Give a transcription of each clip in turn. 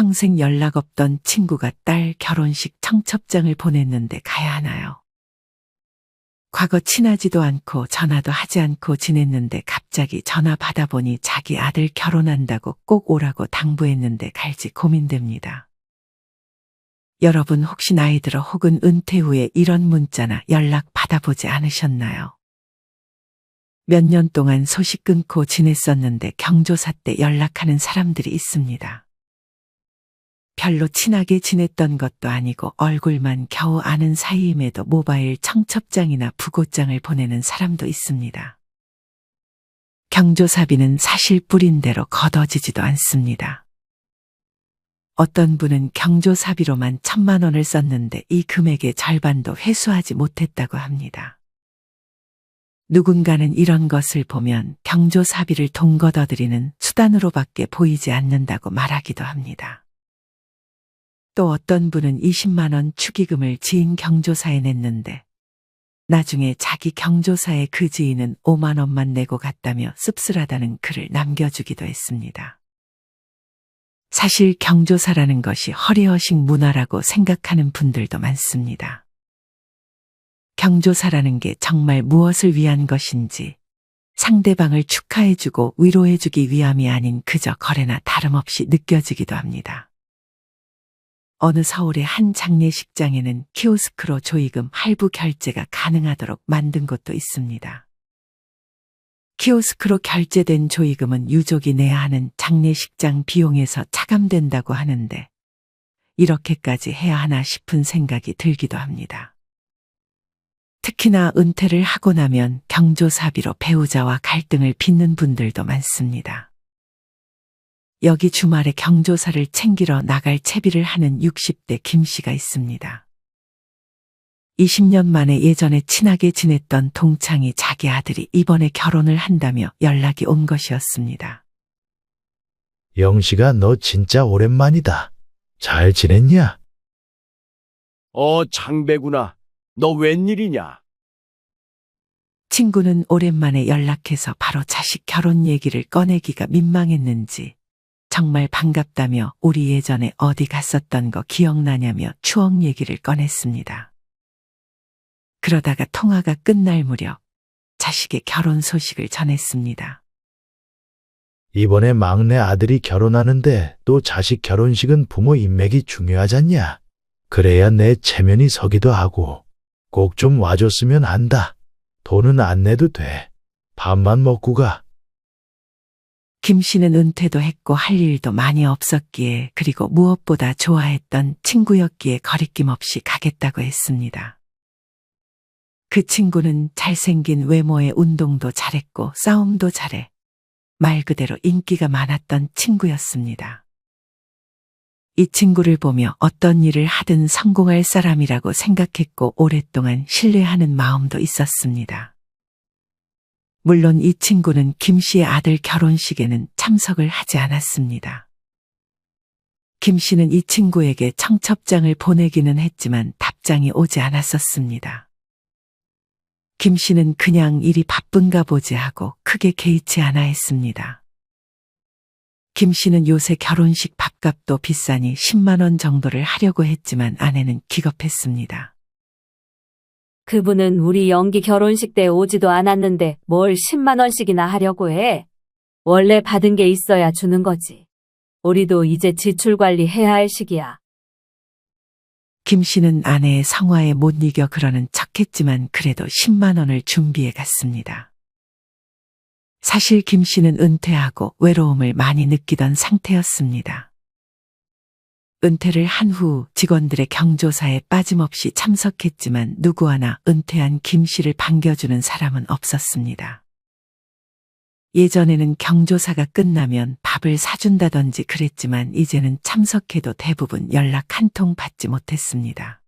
평생 연락 없던 친구가 딸 결혼식 청첩장을 보냈는데 가야 하나요? 과거 친하지도 않고 전화도 하지 않고 지냈는데 갑자기 전화 받아보니 자기 아들 결혼한다고 꼭 오라고 당부했는데 갈지 고민됩니다. 여러분 혹시 나이 들어 혹은 은퇴 후에 이런 문자나 연락 받아보지 않으셨나요? 몇 년 동안 소식 끊고 지냈었는데 경조사 때 연락하는 사람들이 있습니다. 별로 친하게 지냈던 것도 아니고 얼굴만 겨우 아는 사이임에도 모바일 청첩장이나 부고장을 보내는 사람도 있습니다. 경조사비는 사실 뿌린 대로 걷어지지도 않습니다. 어떤 분은 경조사비로만 1,000만 원을 썼는데 이 금액의 절반도 회수하지 못했다고 합니다. 누군가는 이런 것을 보면 경조사비를 돈 걷어들이는 수단으로밖에 보이지 않는다고 말하기도 합니다. 또 어떤 분은 20만 원 축의금을 지인 경조사에 냈는데 나중에 자기 경조사의 그 지인은 5만 원만 내고 갔다며 씁쓸하다는 글을 남겨주기도 했습니다. 사실 경조사라는 것이 허리허식 문화라고 생각하는 분들도 많습니다. 경조사라는 게 정말 무엇을 위한 것인지 상대방을 축하해주고 위로해주기 위함이 아닌 그저 거래나 다름없이 느껴지기도 합니다. 어느 서울의 한 장례식장에는 키오스크로 조의금 할부 결제가 가능하도록 만든 곳도 있습니다. 키오스크로 결제된 조의금은 유족이 내야 하는 장례식장 비용에서 차감된다고 하는데 이렇게까지 해야 하나 싶은 생각이 들기도 합니다. 특히나 은퇴를 하고 나면 경조사비로 배우자와 갈등을 빚는 분들도 많습니다. 여기 주말에 경조사를 챙기러 나갈 채비를 하는 60대 김 씨가 있습니다. 20년 만에 예전에 친하게 지냈던 동창이 자기 아들이 이번에 결혼을 한다며 연락이 온 것이었습니다. 영식아, 너 진짜 오랜만이다. 잘 지냈냐? 장배구나. 너 웬일이냐? 친구는 오랜만에 연락해서 바로 자식 결혼 얘기를 꺼내기가 민망했는지 정말 반갑다며 우리 예전에 어디 갔었던 거 기억나냐며 추억 얘기를 꺼냈습니다. 그러다가 통화가 끝날 무렵 자식의 결혼 소식을 전했습니다. 이번에 막내 아들이 결혼하는데 또 자식 결혼식은 부모 인맥이 중요하잖냐? 그래야 내 체면이 서기도 하고 꼭 좀 와줬으면 한다. 돈은 안 내도 돼. 밥만 먹고 가. 김 씨는 은퇴도 했고 할 일도 많이 없었기에 그리고 무엇보다 좋아했던 친구였기에 거리낌 없이 가겠다고 했습니다. 그 친구는 잘생긴 외모에 운동도 잘했고 싸움도 잘해 말 그대로 인기가 많았던 친구였습니다. 이 친구를 보며 어떤 일을 하든 성공할 사람이라고 생각했고 오랫동안 신뢰하는 마음도 있었습니다. 물론 이 친구는 김 씨의 아들 결혼식에는 참석을 하지 않았습니다. 김 씨는 이 친구에게 청첩장을 보내기는 했지만 답장이 오지 않았었습니다. 김 씨는 그냥 일이 바쁜가 보지 하고 크게 개의치 않아 했습니다. 김 씨는 요새 결혼식 밥값도 비싸니 10만 원 정도를 하려고 했지만 아내는 기겁했습니다. 그분은 우리 영기 결혼식 때 오지도 않았는데 뭘 10만 원씩이나 하려고 해. 원래 받은 게 있어야 주는 거지. 우리도 이제 지출 관리해야 할 시기야. 김 씨는 아내의 성화에 못 이겨 그러는 척했지만 그래도 10만 원을 준비해 갔습니다. 사실 김 씨는 은퇴하고 외로움을 많이 느끼던 상태였습니다. 은퇴를 한 후 직원들의 경조사에 빠짐없이 참석했지만 누구 하나 은퇴한 김 씨를 반겨주는 사람은 없었습니다. 예전에는 경조사가 끝나면 밥을 사준다든지 그랬지만 이제는 참석해도 대부분 연락 한 통 받지 못했습니다.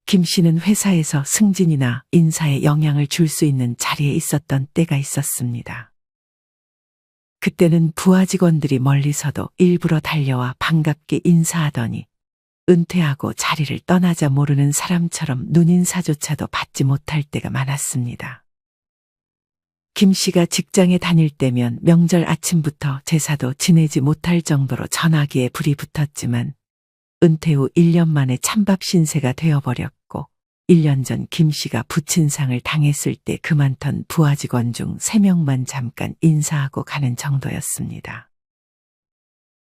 김 씨는 회사에서 승진이나 인사에 영향을 줄 수 있는 자리에 있었던 때가 있었습니다. 그때는 부하 직원들이 멀리서도 일부러 달려와 반갑게 인사하더니 은퇴하고 자리를 떠나자 모르는 사람처럼 눈인사조차도 받지 못할 때가 많았습니다. 김 씨가 직장에 다닐 때면 명절 아침부터 제사도 지내지 못할 정도로 전화기에 불이 붙었지만 은퇴 후 1년 만에 찬밥 신세가 되어버렸고 1년 전 김 씨가 부친상을 당했을 때 그만둔 부하 직원 중 3명만 잠깐 인사하고 가는 정도였습니다.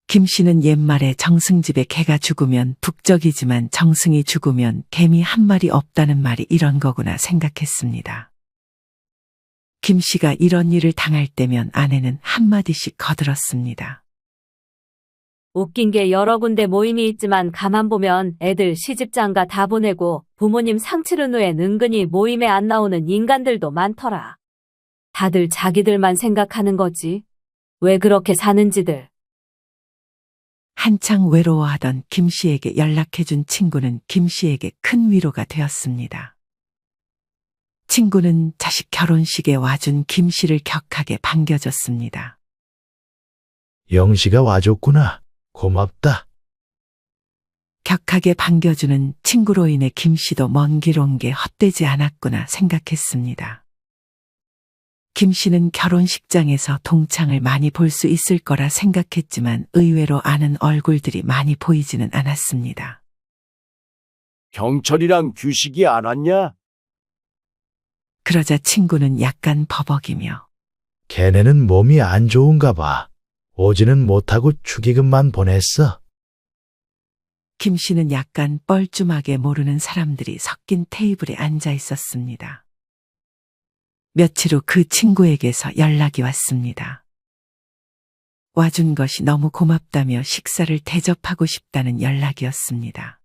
김 씨는 옛말에 정승집에 개가 죽으면 북적이지만 정승이 죽으면 개미 한 마리 없다는 말이 이런 거구나 생각했습니다. 김 씨가 이런 일을 당할 때면 아내는 한마디씩 거들었습니다. 웃긴 게 여러 군데 모임이 있지만 가만 보면 애들 시집장가 다 보내고 부모님 상 치른 후엔 은근히 모임에 안 나오는 인간들도 많더라. 다들 자기들만 생각하는 거지. 왜 그렇게 사는지들. 한창 외로워하던 김 씨에게 연락해준 친구는 김 씨에게 큰 위로가 되었습니다. 친구는 자식 결혼식에 와준 김 씨를 격하게 반겨줬습니다. 영씨가 와줬구나. 고맙다. 격하게 반겨주는 친구로 인해 김 씨도 먼 길 온 게 헛되지 않았구나 생각했습니다. 김 씨는 결혼식장에서 동창을 많이 볼 수 있을 거라 생각했지만 의외로 아는 얼굴들이 많이 보이지는 않았습니다. 경철이랑 규식이 안 왔냐? 그러자 친구는 약간 버벅이며 걔네는 몸이 안 좋은가 봐. 오지는 못하고 축의금만 보냈어. 김 씨는 약간 뻘쭘하게 모르는 사람들이 섞인 테이블에 앉아 있었습니다. 며칠 후 그 친구에게서 연락이 왔습니다. 와준 것이 너무 고맙다며 식사를 대접하고 싶다는 연락이었습니다.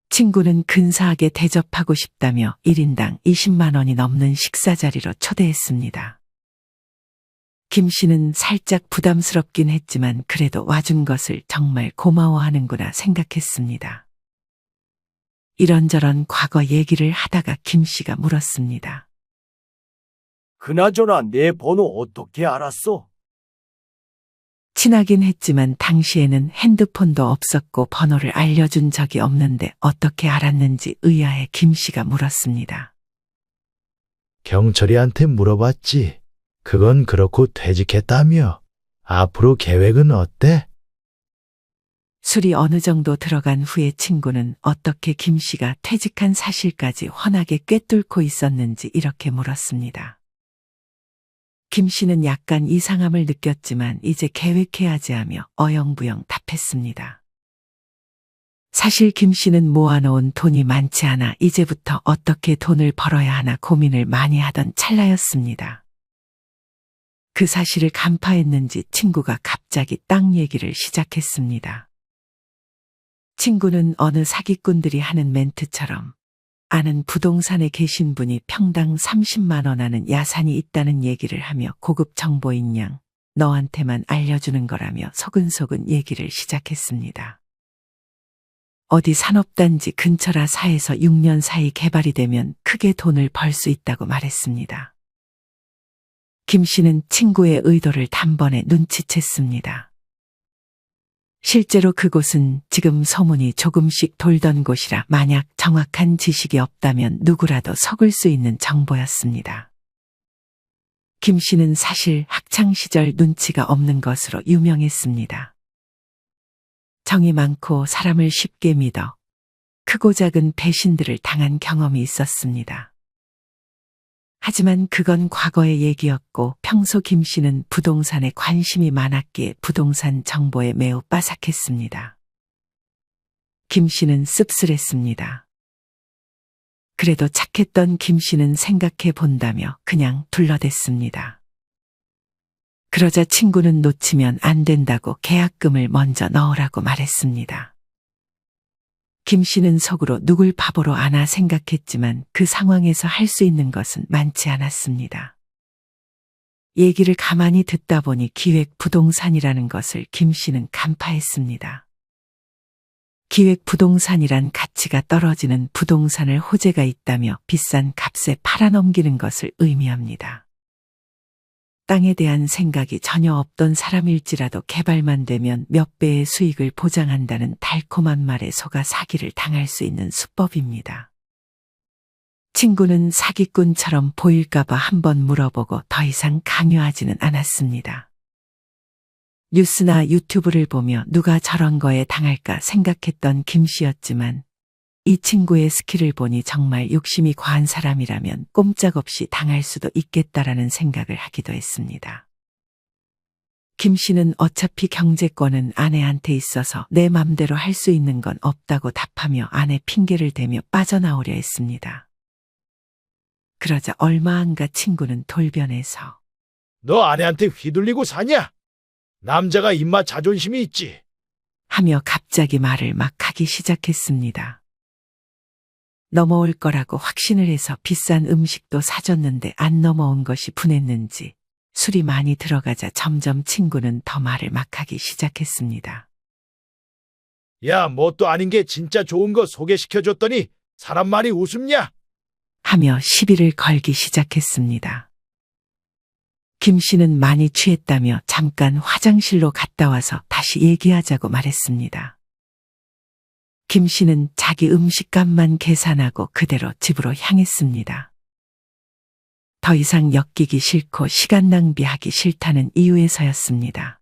친구는 근사하게 대접하고 싶다며 1인당 20만 원이 넘는 식사 자리로 초대했습니다. 김 씨는 살짝 부담스럽긴 했지만 그래도 와준 것을 정말 고마워하는구나 생각했습니다. 이런저런 과거 얘기를 하다가 김 씨가 물었습니다. 그나저나 내 번호 어떻게 알았어? 친하긴 했지만 당시에는 핸드폰도 없었고 번호를 알려준 적이 없는데 어떻게 알았는지 의아해 김 씨가 물었습니다. 경철이한테 물어봤지. 그건 그렇고 퇴직했다며. 앞으로 계획은 어때? 술이 어느 정도 들어간 후에 친구는 어떻게 김 씨가 퇴직한 사실까지 훤하게 꿰뚫고 있었는지 이렇게 물었습니다. 김 씨는 약간 이상함을 느꼈지만 이제 계획해야지 하며 어영부영 답했습니다. 사실 김 씨는 모아놓은 돈이 많지 않아 이제부터 어떻게 돈을 벌어야 하나 고민을 많이 하던 찰나였습니다. 그 사실을 간파했는지 친구가 갑자기 땅 얘기를 시작했습니다. 친구는 어느 사기꾼들이 하는 멘트처럼 아는 부동산에 계신 분이 평당 30만 원 하는 야산이 있다는 얘기를 하며 고급 정보인 양 너한테만 알려주는 거라며 소근소근 얘기를 시작했습니다. 어디 산업단지 근처라 4에서 6년 사이 개발이 되면 크게 돈을 벌 수 있다고 말했습니다. 김 씨는 친구의 의도를 단번에 눈치챘습니다. 실제로 그곳은 지금 소문이 조금씩 돌던 곳이라 만약 정확한 지식이 없다면 누구라도 속을 수 있는 정보였습니다. 김 씨는 사실 학창시절 눈치가 없는 것으로 유명했습니다. 정이 많고 사람을 쉽게 믿어 크고 작은 배신들을 당한 경험이 있었습니다. 하지만 그건 과거의 얘기였고 평소 김 씨는 부동산에 관심이 많았기에 부동산 정보에 매우 빠삭했습니다. 김 씨는 씁쓸했습니다. 그래도 착했던 김 씨는 생각해 본다며 그냥 둘러댔습니다. 그러자 친구는 놓치면 안 된다고 계약금을 먼저 넣으라고 말했습니다. 김 씨는 속으로 누굴 바보로 아나 생각했지만 그 상황에서 할 수 있는 것은 많지 않았습니다. 얘기를 가만히 듣다 보니 기획 부동산이라는 것을 김 씨는 간파했습니다. 기획 부동산이란 가치가 떨어지는 부동산을 호재가 있다며 비싼 값에 팔아넘기는 것을 의미합니다. 땅에 대한 생각이 전혀 없던 사람일지라도 개발만 되면 몇 배의 수익을 보장한다는 달콤한 말에 속아 사기를 당할 수 있는 수법입니다. 친구는 사기꾼처럼 보일까봐 한번 물어보고 더 이상 강요하지는 않았습니다. 뉴스나 유튜브를 보며 누가 저런 거에 당할까 생각했던 김 씨였지만 이 친구의 스킬을 보니 정말 욕심이 과한 사람이라면 꼼짝없이 당할 수도 있겠다라는 생각을 하기도 했습니다. 김 씨는 어차피 경제권은 아내한테 있어서 내 맘대로 할 수 있는 건 없다고 답하며 아내 핑계를 대며 빠져나오려 했습니다. 그러자 얼마 안가 친구는 돌변해서 너 아내한테 휘둘리고 사냐? 남자가 입맛 자존심이 있지. 하며 갑자기 말을 막 하기 시작했습니다. 넘어올 거라고 확신을 해서 비싼 음식도 사줬는데 안 넘어온 것이 분했는지 술이 많이 들어가자 점점 친구는 더 말을 막 하기 시작했습니다. 야, 뭣도 아닌 게 진짜 좋은 거 소개시켜줬더니 사람 말이 우습냐? 하며 시비를 걸기 시작했습니다. 김 씨는 많이 취했다며 잠깐 화장실로 갔다 와서 다시 얘기하자고 말했습니다. 김 씨는 자기 음식값만 계산하고 그대로 집으로 향했습니다. 더 이상 엮이기 싫고 시간 낭비하기 싫다는 이유에서였습니다.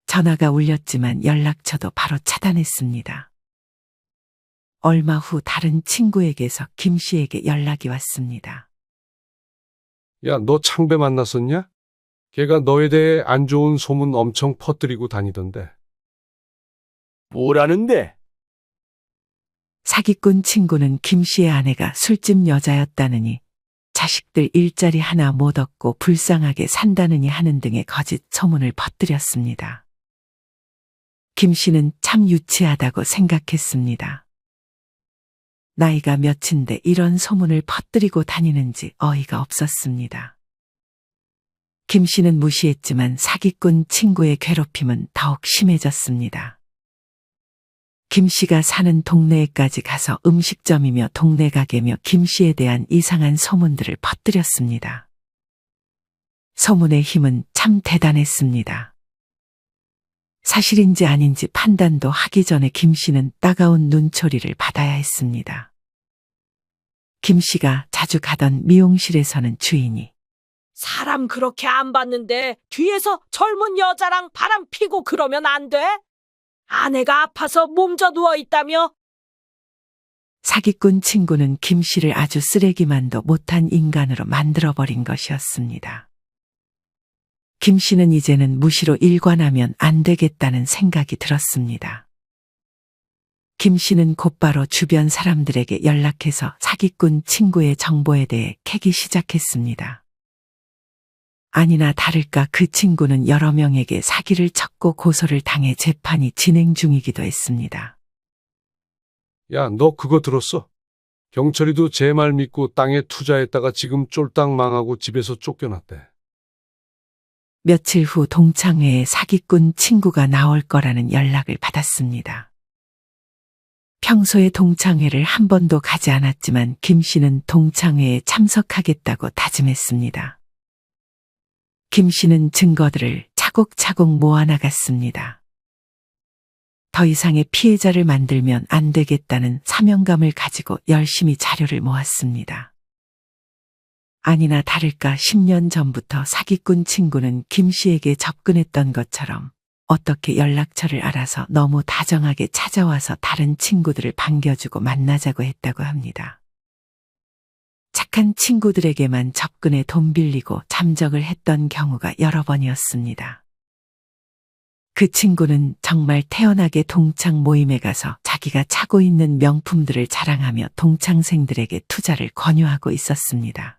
전화가 울렸지만 연락처도 바로 차단했습니다. 얼마 후 다른 친구에게서 김 씨에게 연락이 왔습니다. 야, 너 창배 만났었냐? 걔가 너에 대해 안 좋은 소문 엄청 퍼뜨리고 다니던데. 뭐라는데? 사기꾼 친구는 김 씨의 아내가 술집 여자였다느니 자식들 일자리 하나 못 얻고 불쌍하게 산다느니 하는 등의 거짓 소문을 퍼뜨렸습니다. 김 씨는 참 유치하다고 생각했습니다. 나이가 몇인데 이런 소문을 퍼뜨리고 다니는지 어이가 없었습니다. 김 씨는 무시했지만 사기꾼 친구의 괴롭힘은 더욱 심해졌습니다. 김 씨가 사는 동네에까지 가서 음식점이며 동네 가게며 김 씨에 대한 이상한 소문들을 퍼뜨렸습니다. 소문의 힘은 참 대단했습니다. 사실인지 아닌지 판단도 하기 전에 김 씨는 따가운 눈초리를 받아야 했습니다. 김 씨가 자주 가던 미용실에서는 주인이 사람 그렇게 안 봤는데 뒤에서 젊은 여자랑 바람 피고 그러면 안 돼? 아내가 아파서 몸져 누워 있다며? 사기꾼 친구는 김 씨를 아주 쓰레기만도 못한 인간으로 만들어버린 것이었습니다. 김 씨는 이제는 무시로 일관하면 안 되겠다는 생각이 들었습니다. 김 씨는 곧바로 주변 사람들에게 연락해서 사기꾼 친구의 정보에 대해 캐기 시작했습니다. 아니나 다를까 그 친구는 여러 명에게 사기를 쳤고 고소를 당해 재판이 진행 중이기도 했습니다. 야, 너 그거 들었어? 경철이도 제 말 믿고 땅에 투자했다가 지금 쫄딱 망하고 집에서 쫓겨났대. 며칠 후 동창회에 사기꾼 친구가 나올 거라는 연락을 받았습니다. 평소에 동창회를 한 번도 가지 않았지만 김 씨는 동창회에 참석하겠다고 다짐했습니다. 김 씨는 증거들을 차곡차곡 모아나갔습니다. 더 이상의 피해자를 만들면 안 되겠다는 사명감을 가지고 열심히 자료를 모았습니다. 아니나 다를까 10년 전부터 사기꾼 친구는 김 씨에게 접근했던 것처럼 어떻게 연락처를 알아서 너무 다정하게 찾아와서 다른 친구들을 반겨주고 만나자고 했다고 합니다. 착한 친구들에게만 접근해 돈 빌리고 잠적을 했던 경우가 여러 번이었습니다. 그 친구는 정말 태연하게 동창 모임에 가서 자기가 차고 있는 명품들을 자랑하며 동창생들에게 투자를 권유하고 있었습니다.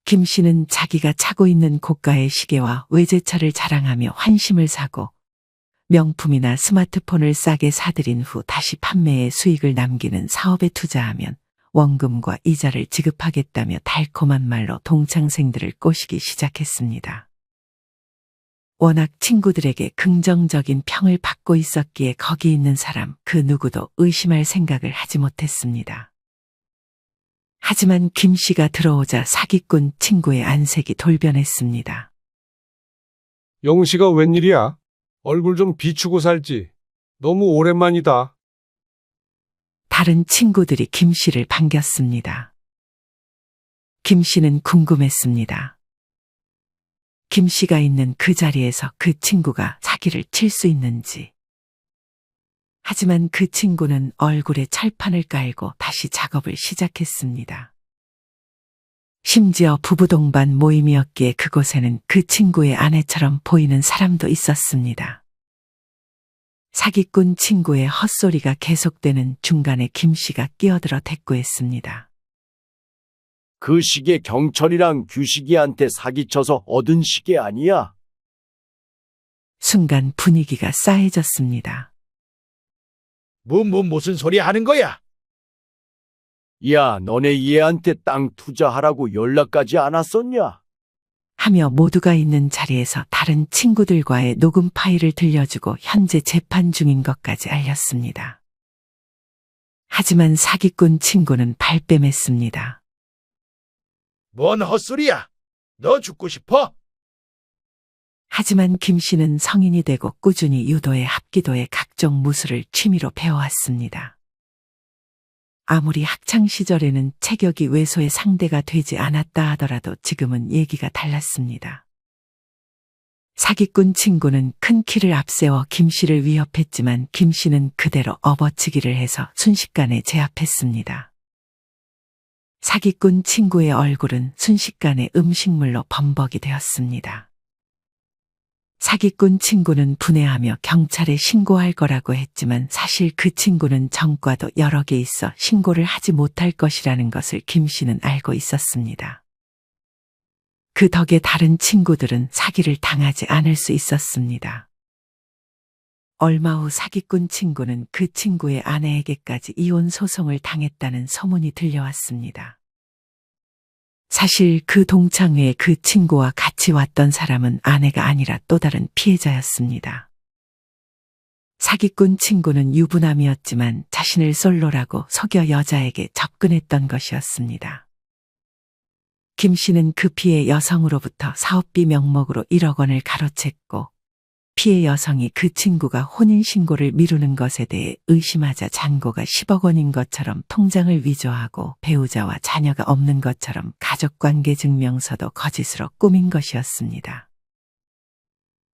김 씨는 자기가 차고 있는 고가의 시계와 외제차를 자랑하며 환심을 사고 명품이나 스마트폰을 싸게 사들인 후 다시 판매에 수익을 남기는 사업에 투자하면 원금과 이자를 지급하겠다며 달콤한 말로 동창생들을 꼬시기 시작했습니다. 워낙 친구들에게 긍정적인 평을 받고 있었기에 거기 있는 사람 그 누구도 의심할 생각을 하지 못했습니다. 하지만 김 씨가 들어오자 사기꾼 친구의 안색이 돌변했습니다. 영씨가 웬일이야? 얼굴 좀 비추고 살지. 너무 오랜만이다. 다른 친구들이 김 씨를 반겼습니다. 김 씨는 궁금했습니다. 김 씨가 있는 그 자리에서 그 친구가 사기를 칠 수 있는지. 하지만 그 친구는 얼굴에 철판을 깔고 다시 작업을 시작했습니다. 심지어 부부 동반 모임이었기에 그곳에는 그 친구의 아내처럼 보이는 사람도 있었습니다. 사기꾼 친구의 헛소리가 계속되는 중간에 김 씨가 끼어들어 대꾸했습니다. 그 시계 경철이랑 규식이한테 사기쳐서 얻은 시계 아니야? 순간 분위기가 싸해졌습니다. 무슨 소리 하는 거야? 야, 너네 얘한테 땅 투자하라고 연락까지 안 왔었냐? 하며 모두가 있는 자리에서 다른 친구들과의 녹음 파일을 들려주고 현재 재판 중인 것까지 알렸습니다. 하지만 사기꾼 친구는 발뺌했습니다. 뭔 헛소리야? 너 죽고 싶어? 하지만 김 씨는 성인이 되고 꾸준히 유도에 합기도에 각종 무술을 취미로 배워왔습니다. 아무리 학창시절에는 체격이 왜소의 상대가 되지 않았다 하더라도 지금은 얘기가 달랐습니다. 사기꾼 친구는 큰 키를 앞세워 김 씨를 위협했지만 김 씨는 그대로 업어치기를 해서 순식간에 제압했습니다. 사기꾼 친구의 얼굴은 순식간에 음식물로 범벅이 되었습니다. 사기꾼 친구는 분해하며 경찰에 신고할 거라고 했지만 사실 그 친구는 전과도 여러 개 있어 신고를 하지 못할 것이라는 것을 김 씨는 알고 있었습니다. 그 덕에 다른 친구들은 사기를 당하지 않을 수 있었습니다. 얼마 후 사기꾼 친구는 그 친구의 아내에게까지 이혼 소송을 당했다는 소문이 들려왔습니다. 사실 그 동창회에 그 친구와 같이 왔던 사람은 아내가 아니라 또 다른 피해자였습니다. 사기꾼 친구는 유부남이었지만 자신을 솔로라고 속여 여자에게 접근했던 것이었습니다. 김 씨는 그 피해 여성으로부터 사업비 명목으로 1억 원을 가로챘고 피해 여성이 그 친구가 혼인신고를 미루는 것에 대해 의심하자 잔고가 10억 원인 것처럼 통장을 위조하고 배우자와 자녀가 없는 것처럼 가족관계 증명서도 거짓으로 꾸민 것이었습니다.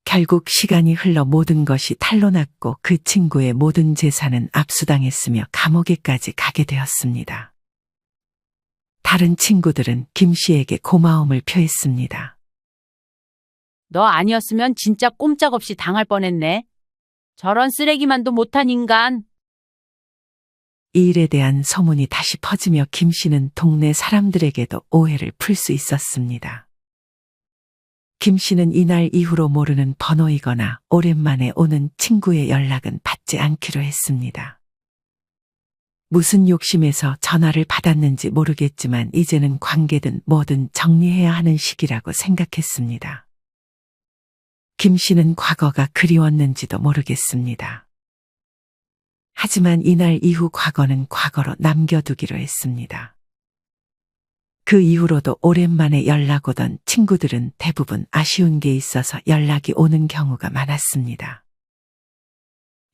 결국 시간이 흘러 모든 것이 탄로났고 그 친구의 모든 재산은 압수당했으며 감옥에까지 가게 되었습니다. 다른 친구들은 김 씨에게 고마움을 표했습니다. 너 아니었으면 진짜 꼼짝없이 당할 뻔했네. 저런 쓰레기만도 못한 인간. 이 일에 대한 소문이 다시 퍼지며 김 씨는 동네 사람들에게도 오해를 풀 수 있었습니다. 김 씨는 이날 이후로 모르는 번호이거나 오랜만에 오는 친구의 연락은 받지 않기로 했습니다. 무슨 욕심에서 전화를 받았는지 모르겠지만 이제는 관계든 뭐든 정리해야 하는 시기라고 생각했습니다. 김 씨는 과거가 그리웠는지도 모르겠습니다. 하지만 이날 이후 과거는 과거로 남겨두기로 했습니다. 그 이후로도 오랜만에 연락 오던 친구들은 대부분 아쉬운 게 있어서 연락이 오는 경우가 많았습니다.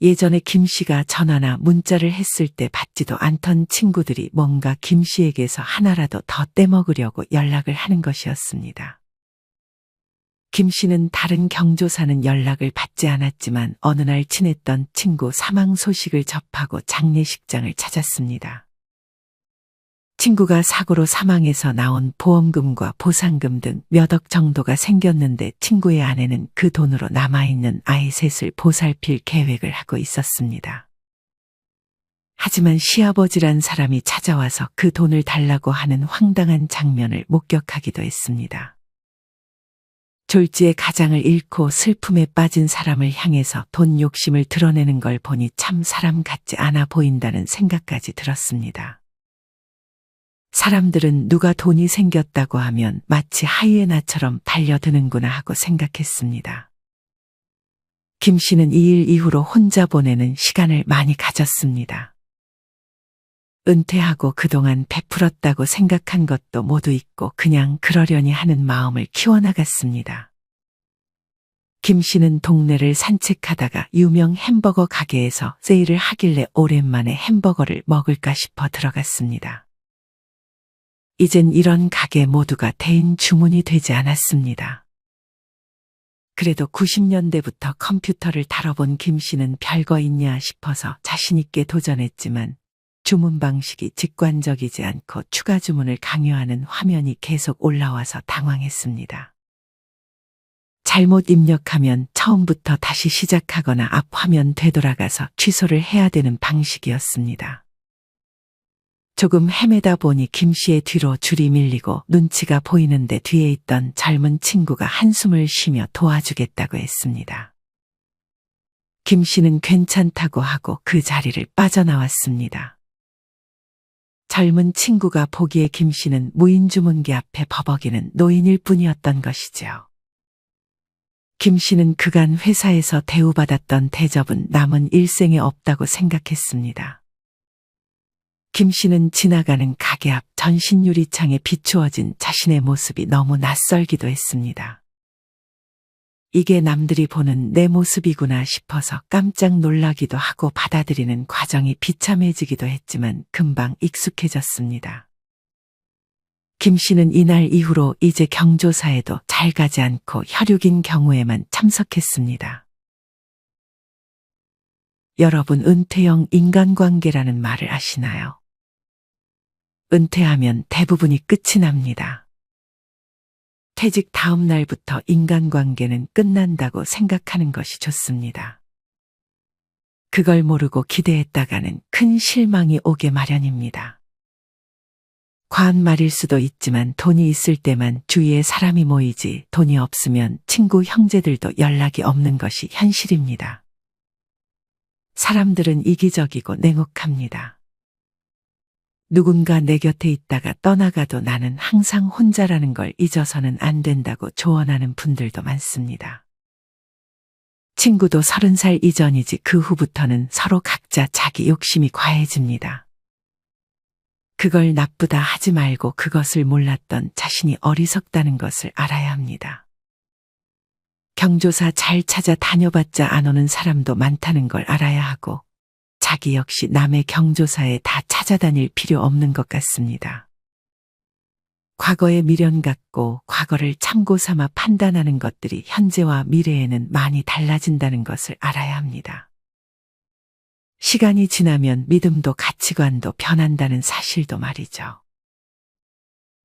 예전에 김 씨가 전화나 문자를 했을 때 받지도 않던 친구들이 뭔가 김 씨에게서 하나라도 더 떼먹으려고 연락을 하는 것이었습니다. 김 씨는 다른 경조사는 연락을 받지 않았지만 어느 날 친했던 친구 사망 소식을 접하고 장례식장을 찾았습니다. 친구가 사고로 사망해서 나온 보험금과 보상금 등 몇 억 정도가 생겼는데 친구의 아내는 그 돈으로 남아있는 아이 셋을 보살필 계획을 하고 있었습니다. 하지만 시아버지란 사람이 찾아와서 그 돈을 달라고 하는 황당한 장면을 목격하기도 했습니다. 졸지에 가장을 잃고 슬픔에 빠진 사람을 향해서 돈 욕심을 드러내는 걸 보니 참 사람 같지 않아 보인다는 생각까지 들었습니다. 사람들은 누가 돈이 생겼다고 하면 마치 하이에나처럼 달려드는구나 하고 생각했습니다. 김 씨는 이 일 이후로 혼자 보내는 시간을 많이 가졌습니다. 은퇴하고 그동안 베풀었다고 생각한 것도 모두 잊고 그냥 그러려니 하는 마음을 키워나갔습니다. 김 씨는 동네를 산책하다가 유명 햄버거 가게에서 세일을 하길래 오랜만에 햄버거를 먹을까 싶어 들어갔습니다. 이젠 이런 가게 모두가 대인 주문이 되지 않았습니다. 그래도 90년대부터 컴퓨터를 다뤄본 김 씨는 별거 있냐 싶어서 자신있게 도전했지만 주문 방식이 직관적이지 않고 추가 주문을 강요하는 화면이 계속 올라와서 당황했습니다. 잘못 입력하면 처음부터 다시 시작하거나 앞 화면 되돌아가서 취소를 해야 되는 방식이었습니다. 조금 헤매다 보니 김 씨의 뒤로 줄이 밀리고 눈치가 보이는데 뒤에 있던 젊은 친구가 한숨을 쉬며 도와주겠다고 했습니다. 김 씨는 괜찮다고 하고 그 자리를 빠져나왔습니다. 젊은 친구가 보기에 김 씨는 무인주문기 앞에 버벅이는 노인일 뿐이었던 것이죠. 김 씨는 그간 회사에서 대우받았던 대접은 남은 일생에 없다고 생각했습니다. 김 씨는 지나가는 가게 앞 전신 유리창에 비추어진 자신의 모습이 너무 낯설기도 했습니다. 이게 남들이 보는 내 모습이구나 싶어서 깜짝 놀라기도 하고 받아들이는 과정이 비참해지기도 했지만 금방 익숙해졌습니다. 김 씨는 이날 이후로 이제 경조사에도 잘 가지 않고 혈육인 경우에만 참석했습니다. 여러분, 은퇴형 인간관계라는 말을 아시나요? 은퇴하면 대부분이 끝이 납니다. 퇴직 다음 날부터 인간관계는 끝난다고 생각하는 것이 좋습니다. 그걸 모르고 기대했다가는 큰 실망이 오게 마련입니다. 과한 말일 수도 있지만 돈이 있을 때만 주위에 사람이 모이지 돈이 없으면 친구, 형제들도 연락이 없는 것이 현실입니다. 사람들은 이기적이고 냉혹합니다. 누군가 내 곁에 있다가 떠나가도 나는 항상 혼자라는 걸 잊어서는 안 된다고 조언하는 분들도 많습니다. 친구도 30살 이전이지 그 후부터는 서로 각자 자기 욕심이 과해집니다. 그걸 나쁘다 하지 말고 그것을 몰랐던 자신이 어리석다는 것을 알아야 합니다. 경조사 잘 찾아 다녀봤자 안 오는 사람도 많다는 걸 알아야 하고 자기 역시 남의 경조사에 다 찾아다닐 필요 없는 것 같습니다. 과거에 미련 갖고 과거를 참고 삼아 판단하는 것들이 현재와 미래에는 많이 달라진다는 것을 알아야 합니다. 시간이 지나면 믿음도 가치관도 변한다는 사실도 말이죠.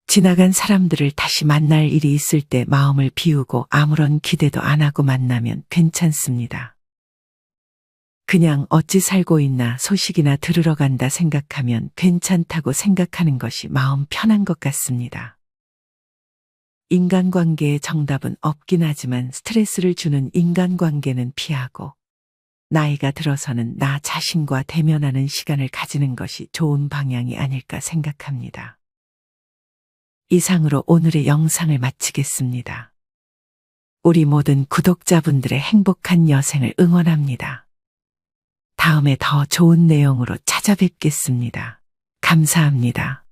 지나간 사람들을 다시 만날 일이 있을 때 마음을 비우고 아무런 기대도 안 하고 만나면 괜찮습니다. 그냥 어찌 살고 있나 소식이나 들으러 간다 생각하면 괜찮다고 생각하는 것이 마음 편한 것 같습니다. 인간관계의 정답은 없긴 하지만 스트레스를 주는 인간관계는 피하고 나이가 들어서는 나 자신과 대면하는 시간을 가지는 것이 좋은 방향이 아닐까 생각합니다. 이상으로 오늘의 영상을 마치겠습니다. 우리 모든 구독자분들의 행복한 여생을 응원합니다. 다음에 더 좋은 내용으로 찾아뵙겠습니다. 감사합니다.